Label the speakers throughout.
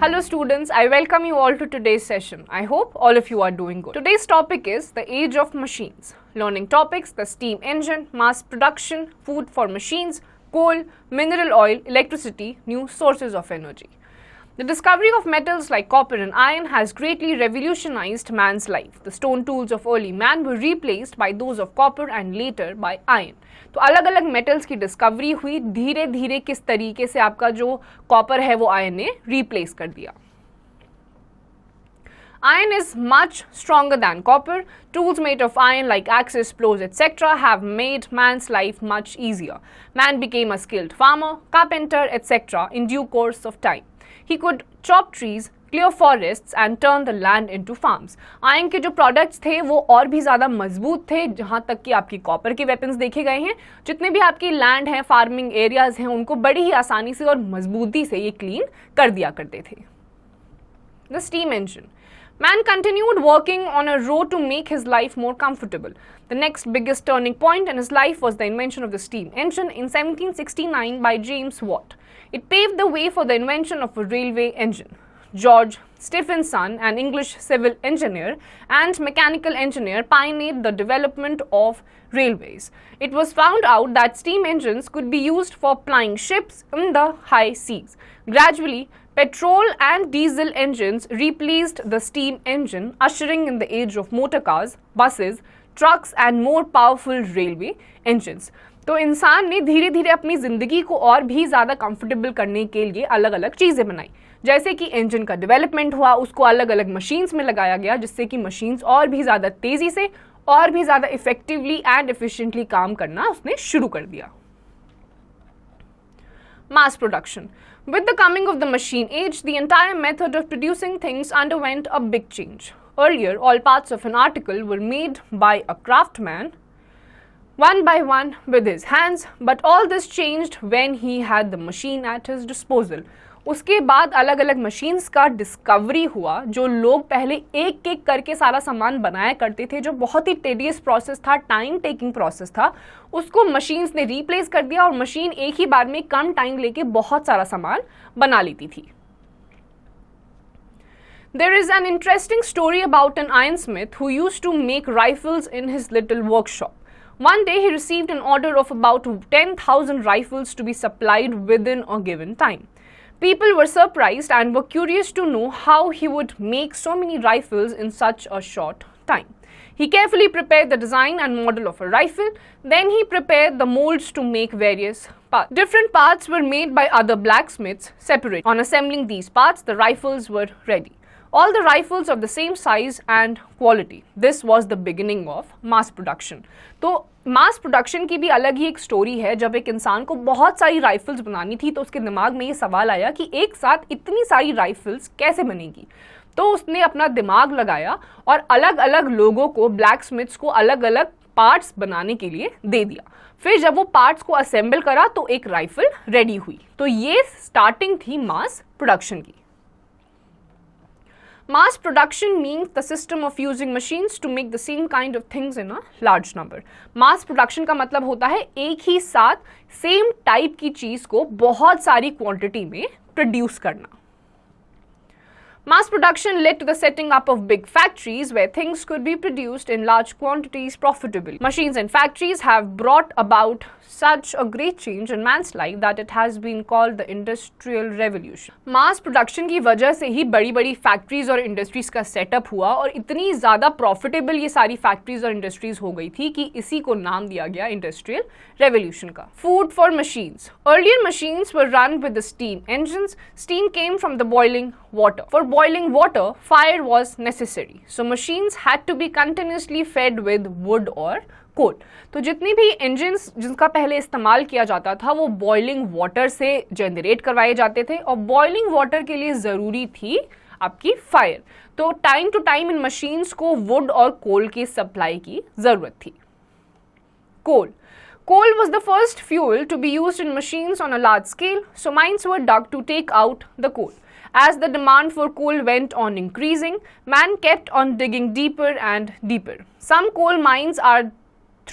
Speaker 1: Hello students, I welcome you all to today's session. I hope all of you are doing good. Today's topic is the age of machines. Learning topics: the steam engine, mass production, food for machines, coal, mineral oil, electricity, new sources of energy. The discovery of metals like copper and iron has greatly revolutionized man's life. The stone tools of early man were replaced by those of copper and later by iron. तो अलग अलग metals की discovery हुई, धीरे धीरे किस तरीके से आपका जो कॉपर है वो आयरन ने रिप्लेस कर दिया. Iron is much stronger than copper. Tools made of iron like axes, plows, etc. have made man's life much easier. Man became a skilled farmer, carpenter, etc. in due course of time. He could chop trees, clear forests and turn the land into farms. Iron के जो products थे वो और भी ज़्यादा मजबूत थे, जहाँ तक कि आपकी कॉपर के वेपन्स देखे गए हैं. जितने भी आपकी लैंड हैं, फार्मिंग एरियाज हैं, उनको बड़ी ही आसानी से और मजबूती से ये क्लीन कर दिया करते थे. The steam engine. Man continued working on a road to make his life more comfortable. The next biggest turning point in his life was the invention of the steam engine in 1769 by James Watt. It paved the way for the invention of a railway engine. George Stephenson, an English civil engineer and mechanical engineer, pioneered the development of railways. It was found out that steam engines could be used for plying ships in the high seas. Gradually, petrol and diesel engines replaced the steam engine, ushering in the age of motor cars, buses, trucks and more powerful railway engines. तो इंसान ने धीरे धीरे अपनी ज़िंदगी को और भी ज़्यादा कंफर्टेबल करने के लिए अलग अलग चीज़ें बनाई. जैसे कि इंजन का डेवलपमेंट हुआ, उसको अलग अलग मशीन्स में लगाया गया, जिससे कि मशीन्स और भी ज़्यादा तेज़ी से और भी ज़्यादा इफेक्टिवली एंड एफिशिएंटली काम करना उसने शुरू कर दिया. Mass production. With the coming of the machine age, the entire method of producing things underwent a big change. Earlier, all parts of an article were made by a craftsman, one by one with his hands, but all this changed when he had the machine at his disposal. उसके बाद अलग अलग machines का discovery हुआ. जो लोग पहले एक एक करके सारा सामान बनाया करते थे, जो बहुत ही टेडियस प्रोसेस था, टाइम टेकिंग प्रोसेस था, उसको मशीन्स ने रिप्लेस कर दिया और मशीन एक ही बार में कम टाइम लेके बहुत सारा सामान बना लेती थी. There is an interesting story about an ironsmith who used to make rifles in his little workshop. One day he received an order of about 10,000 rifles to be supplied within a given time. People were surprised and were curious to know how he would make so many rifles in such a short time. He carefully prepared the design and model of a rifle. Then he prepared the molds to make various parts. Different parts were made by other blacksmiths separately. On assembling these parts, the rifles were ready. All the rifles of the same size and quality. This was the beginning of mass production. तो mass production की भी अलग ही एक story है. जब एक इंसान को बहुत सारी राइफल्स बनानी थी तो उसके दिमाग में ये सवाल आया कि एक साथ इतनी सारी राइफल्स कैसे बनेगी. तो उसने अपना दिमाग लगाया और अलग अलग लोगों को, ब्लैकस्मिथ्स को, अलग अलग पार्ट्स बनाने के लिए दे दिया. फिर जब वो पार्ट्स को असेंबल करा तो एक राइफल रेडी हुई. तो ये स्टार्टिंग थी मास प्रोडक्शन की. Mass production means the system of using machines to make the same kind of things in a large number. Mass production का मतलब होता है एक ही साथ सेम टाइप की चीज को बहुत सारी क्वांटिटी में प्रोड्यूस करना. Mass production led to the setting up of big factories where things could be produced in large quantities profitably. Machines and factories have brought about such a great change in man's life that it has been called the Industrial Revolution. Mass production की वजह से ही बड़ी बड़ी factories और industries का setup हुआ और इतनी ज़्यादा प्रॉफिटेबल ये सारी फैक्ट्रीज और इंडस्ट्रीज हो गई थी कि इसी को नाम दिया गया इंडस्ट्रियल रेवोल्यूशन का. Food for machines. Earlier machines were run with the steam engines. Steam came from the boiling water. For boiling water, fire was necessary. So machines had to be continuously fed with wood or coal. तो जितनी भी engines जिनका पहले इस्तेमाल किया जाता था वो बॉइलिंग वाटर से जनरेट करवाए जाते थे और बॉइलिंग वाटर के लिए ज़रूरी थी आपकी फायर. तो टाइम टू टाइम इन मशीन्स को वुड और कोल की सप्लाई की ज़रूरत थी. कोल. Coal was the first fuel to be used in machines on a large scale, so mines were dug to take out the coal. As the demand for coal went on increasing, man kept on digging deeper and deeper. Some coal mines are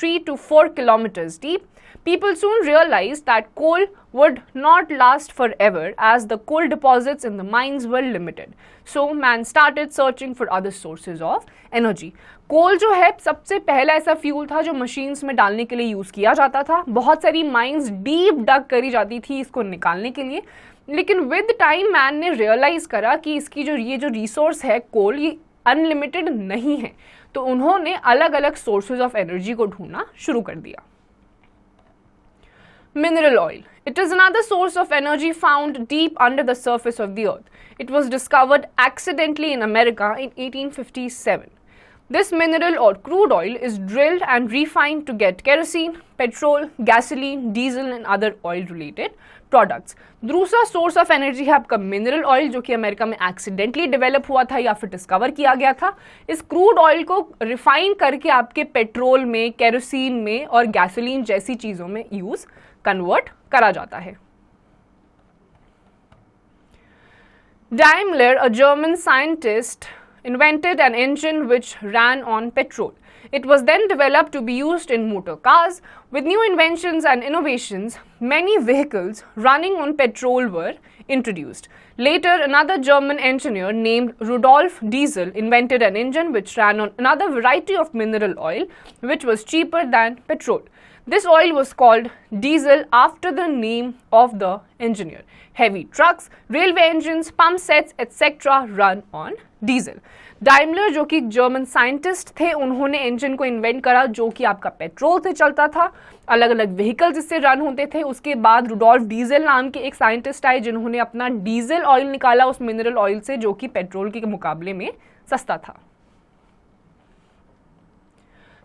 Speaker 1: 3 to 4 kilometers deep. People soon realized that coal would not last forever as the coal deposits in the mines were limited. So man started searching for other sources of energy. कोल जो है सबसे पहला ऐसा fuel था जो machines में डालने के लिए यूज किया जाता था. बहुत सारी माइंस डीप डग करी जाती थी इसको निकालने के लिए, लेकिन विद टाइम मैन ने रियलाइज करा कि इसकी ये जो रिसोर्स है कोल, ये अनलिमिटेड नहीं है. तो उन्होंने अलग अलग सोर्सेज ऑफ एनर्जी को ढूंढना शुरू कर दिया. Mineral oil. It is another source of energy found deep under the surface of the earth. It was discovered accidentally in America in 1857. This mineral or crude oil is drilled and refined to get kerosene, petrol, gasoline, diesel and other oil related products. दूसरा source of energy है आपका mineral oil, जो कि America में accidentally develop हुआ था या फिर डिस्कवर किया गया था. इस क्रूड ऑयल को रिफाइन करके आपके पेट्रोल में, केरोसिन में और गैसोलीन जैसी चीजों में यूज कन्वर्ट करा जाता है. Daimler, a German scientist, invented an engine which ran on petrol. It was then developed to be used in motor cars. With new inventions and innovations, many vehicles running on petrol were introduced. Later, another German engineer named Rudolf Diesel invented an engine which ran on another variety of mineral oil, which was cheaper than petrol. This oil was called diesel after the name of the engineer. Heavy trucks, railway engines, pump sets, etc. run on diesel. Daimler जो कि German scientist थे, उन्होंने engine को invent करा जो कि आपका petrol से चलता था. अलग अलग व्हीकल जिससे रन होते थे. उसके बाद रुडोल्फ डीजल नाम के एक साइंटिस्ट आए जिन्होंने अपना डीजल ऑयल निकाला उस मिनरल ऑयल से, जो कि पेट्रोल के मुकाबले में सस्ता था.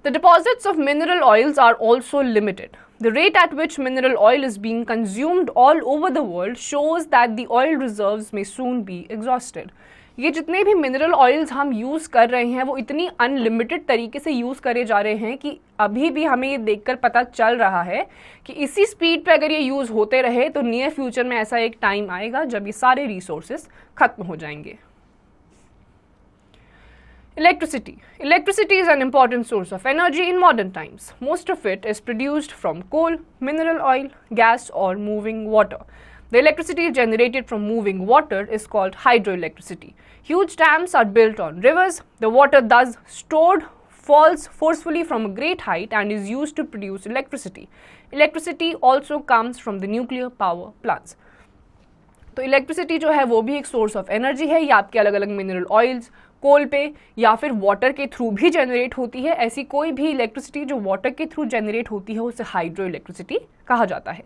Speaker 1: The deposits of mineral oils are also limited. The rate at which mineral oil is being consumed all over the world shows that the oil reserves may soon be exhausted. ये जितने भी mineral oils हम use कर रहे हैं वो इतनी unlimited तरीके से यूज़ करे जा रहे हैं कि अभी भी हमें ये देखकर पता चल रहा है कि इसी स्पीड पे अगर ये यूज़ होते रहे तो नियर फ्यूचर में ऐसा एक टाइम आएगा जब ये सारे रिसोर्सेज खत्म हो जाएंगे. Electricity. Electricity is an important source of energy in modern times. Most of it is produced from coal, mineral oil, gas or moving water. The electricity generated from moving water is called hydroelectricity. Huge dams are built on rivers. The water thus stored falls forcefully from a great height and is used to produce electricity. Electricity also comes from the nuclear power plants. तो electricity जो है वो भी एक source of energy है. ये आपके अलग अलग मिनरल ऑयल्स, कोल पे या फिर वाटर के थ्रू भी जनरेट होती है. ऐसी कोई भी इलेक्ट्रिसिटी जो वाटर के थ्रू जनरेट होती है उसे हाइड्रो इलेक्ट्रिसिटी कहा जाता है.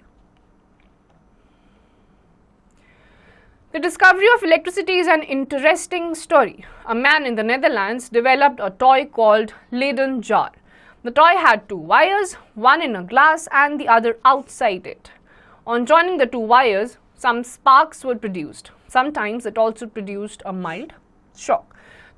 Speaker 1: The discovery of electricity is an interesting story. A man in the Netherlands developed a toy called Leyden jar. The toy had two wires, one in a glass and the other outside it. On joining the two wires, some sparks were produced. Sometimes it also produced a mild shock.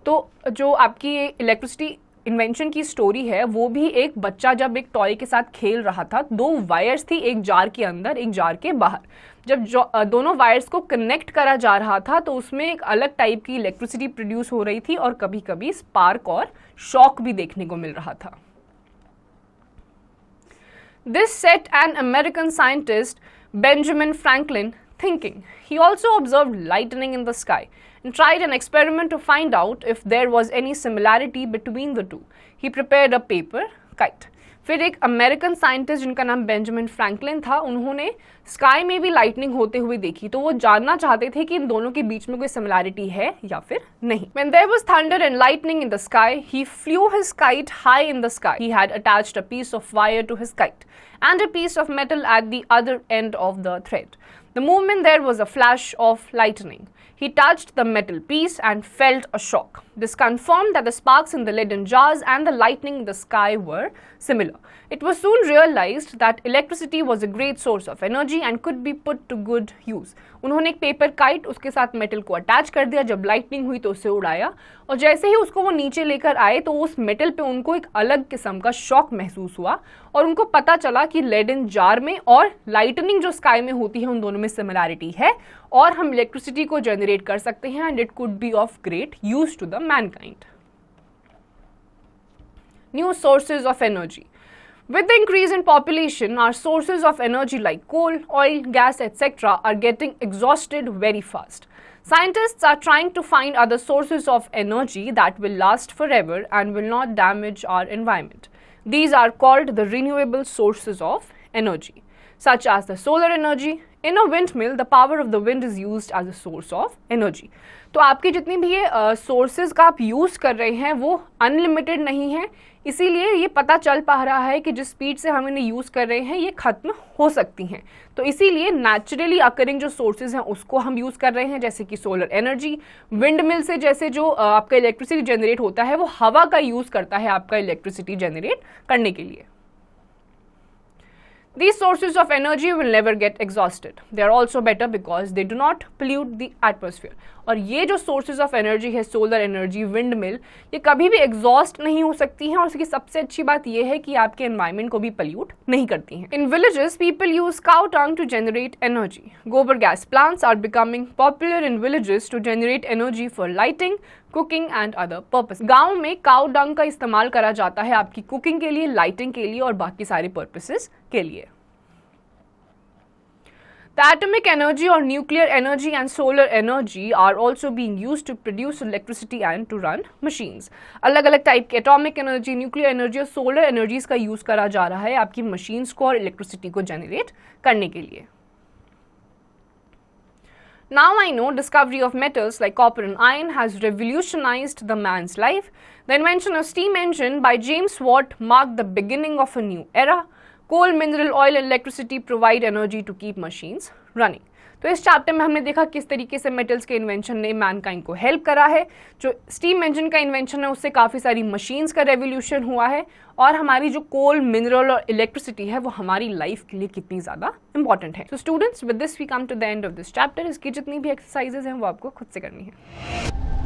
Speaker 1: तो जो आपकी electricity invention की story है वो भी एक बच्चा जब एक टॉय के साथ खेल रहा था. दो वायर्स थी, एक जार के अंदर एक जार के बाहर. जब दोनों वायर्स को कनेक्ट करा जा रहा था तो उसमें एक अलग टाइप की इलेक्ट्रिसिटी प्रोड्यूस हो रही थी और कभी कभी स्पार्क और शॉक भी देखने को मिल रहा था. This set an American scientist, Benjamin Franklin, thinking. He also observed lightning in the sky and tried an experiment to find out if there was any similarity between the two. He prepared a paper kite. फिर एक American scientist जिनका नाम Benjamin Franklin था, उन्होंने sky में भी lightning होते हुए देखी. तो वो जानना चाहते थे कि इन दोनों के बीच में कोई सिमिलैरिटी है या फिर नहीं. When there was thunder and lightning in the sky, he flew his kite high in the sky. He had attached a piece of wire to his kite and a piece of metal at the other end of the thread. The moment there was a flash of lightning. He touched the metal piece and felt a shock. This confirmed that the sparks in the Leyden jars and the lightning in the sky were similar. It was soon realized that electricity was a great source of energy and could be put to good use. उन्होंने एक paper kite उसके साथ metal को attach कर दिया. जब lightning हुई तो उसे उड़ाया और जैसे ही उसको वो नीचे लेकर आए तो उस मेटल पे उनको एक अलग किस्म का शॉक महसूस हुआ और उनको पता चला कि लेडन जार में और लाइटनिंग जो स्काई में होती है उन दोनों में सिमिलैरिटी है और हम इलेक्ट्रिसिटी को जनरेट कर सकते हैं and it could be of great use to the mankind. New sources of energy. With the increase in population, our sources of energy like coal, oil, gas, etc. are getting exhausted very fast. Scientists are trying to find other sources of energy that will last forever and will not damage our environment. These are called the renewable sources of energy, such as the solar energy. In a windmill, the power of the wind is used as a source of energy. तो आपकी जितनी भी ये sources का आप use कर रहे हैं वो अनलिमिटेड नहीं है, इसीलिए ये पता चल पा रहा है कि जिस स्पीड से हम इन्हें यूज़ कर रहे हैं ये ख़त्म हो सकती हैं. तो इसीलिए नेचुरली अकरिंग जो सोर्सेज हैं उसको हम यूज़ कर रहे हैं, जैसे कि सोलर एनर्जी. विंड मिल से जैसे जो आपका इलेक्ट्रिसिटी जनरेट होता है वो हवा का यूज़ करता है आपका इलेक्ट्रिसिटी जनरेट करने के लिए. These sources of energy will never get exhausted. They are also better because they do not pollute the atmosphere. और ये जो sources of energy है, solar energy, windmill, ये कभी भी exhaust नहीं हो सकती हैं और इसकी सबसे अच्छी बात ये है कि आपके environment को भी pollute नहीं करती हैं. In villages, people use cow dung to generate energy. Gobar gas plants are becoming popular in villages to generate energy for lighting, cooking and other purpose. गाँव में काउ डंग का इस्तेमाल करा जाता है आपकी कुकिंग के लिए, लाइटिंग के लिए और बाकी सारे पर्पसेस के लिए. The atomic energy or nuclear energy and solar energy are also being used to produce electricity and to run machines. अलग अलग टाइप के एटॉमिक एनर्जी, न्यूक्लियर एनर्जी और सोलर एनर्जीज का यूज करा जा रहा है आपकी मशीन्स को और इलेक्ट्रिसिटी को जनरेट करने के लिए. Now I know discovery of metals like copper and iron has revolutionized the man's life. The invention of steam engine by James Watt marked the beginning of a new era. Coal, mineral oil and electricity provide energy to keep machines running. तो इस chapter में हमने देखा किस तरीके से metals के invention ने मैनकाइंड को हेल्प करा है. जो स्टीम इंजन का इन्वेंशन है उससे काफ़ी सारी मशीन्स का रेवोल्यूशन हुआ है और हमारी जो कोल, मिनरल और इलेक्ट्रिसिटी है वो हमारी लाइफ के लिए कितनी ज़्यादा इंपॉर्टेंट है. तो students, with this we come to the end of this chapter. इसकी जितनी भी एक्सरसाइजेज हैं वो आपको खुद से करनी है.